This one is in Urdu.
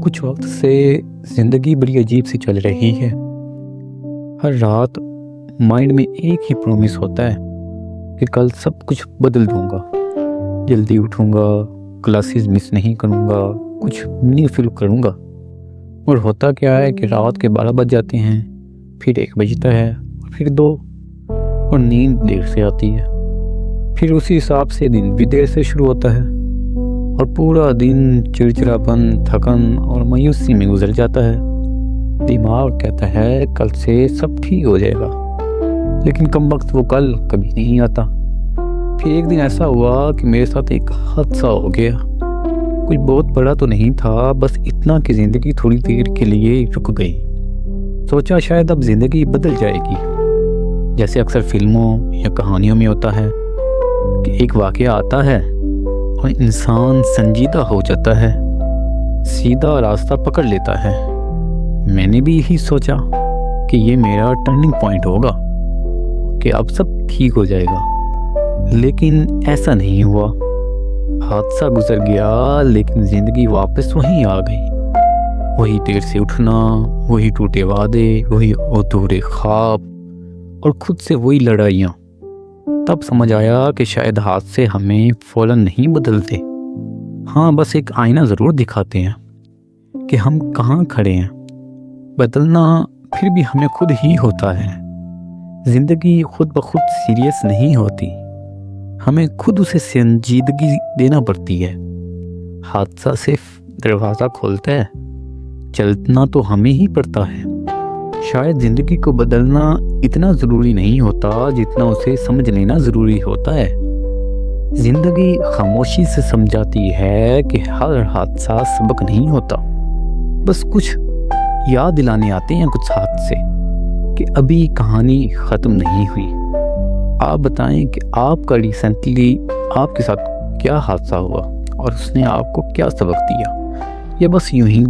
کچھ وقت سے زندگی بڑی عجیب سی چل رہی ہے۔ ہر رات مائنڈ میں ایک ہی پرومس ہوتا ہے کہ کل سب کچھ بدل دوں گا، جلدی اٹھوں گا، کلاسز مس نہیں کروں گا، کچھ نیو فیل کروں گا۔ اور ہوتا کیا ہے کہ رات کے 12 بج جاتے ہیں، پھر 1 بجتا ہے، پھر 2، اور نیند دیر سے آتی ہے۔ پھر اسی حساب سے دن بھی دیر سے شروع ہوتا ہے، اور پورا دن چڑچڑاپن، تھکن اور مایوسی میں گزر جاتا ہے۔ دماغ کہتا ہے کل سے سب ٹھیک ہو جائے گا، لیکن کم وقت وہ کل کبھی نہیں آتا۔ پھر ایک دن ایسا ہوا کہ میرے ساتھ ایک حادثہ ہو گیا۔ کچھ بہت بڑا تو نہیں تھا، بس اتنا کہ زندگی تھوڑی دیر کے لیے رک گئی۔ سوچا شاید اب زندگی بدل جائے گی، جیسے اکثر فلموں یا کہانیوں میں ہوتا ہے کہ ایک واقعہ آتا ہے اور انسان سنجیدہ ہو جاتا ہے، سیدھا راستہ پکڑ لیتا ہے۔ میں نے بھی یہی سوچا کہ یہ میرا ٹرننگ پوائنٹ ہوگا، کہ اب سب ٹھیک ہو جائے گا، لیکن ایسا نہیں ہوا۔ حادثہ گزر گیا، لیکن زندگی واپس وہیں آ گئی۔ وہی دیر سے اٹھنا، وہی ٹوٹے وعدے، وہی ادھورے خواب، اور خود سے وہی لڑائیاں۔ تب سمجھ آیا کہ شاید حادثے ہمیں فوراً نہیں بدلتے، ہاں بس ایک آئینہ ضرور دکھاتے ہیں کہ ہم کہاں کھڑے ہیں۔ بدلنا پھر بھی ہمیں خود ہی ہوتا ہے۔ زندگی خود بخود سیریس نہیں ہوتی، ہمیں خود اسے سنجیدگی دینا پڑتی ہے۔ حادثہ صرف دروازہ کھولتا ہے، چلنا تو ہمیں ہی پڑتا ہے۔ شاید زندگی کو بدلنا اتنا ضروری نہیں ہوتا جتنا اسے سمجھ لینا ضروری ہوتا ہے۔ زندگی خاموشی سے سمجھاتی ہے کہ ہر حادثہ سبق نہیں ہوتا، بس کچھ یاد دلانے آتے ہیں کچھ ہاتھ سے کہ ابھی کہانی ختم نہیں ہوئی۔ آپ بتائیں کہ آپ کا ریسنٹلی آپ کے ساتھ کیا حادثہ ہوا اور اس نے آپ کو کیا سبق دیا، یا بس یوں ہی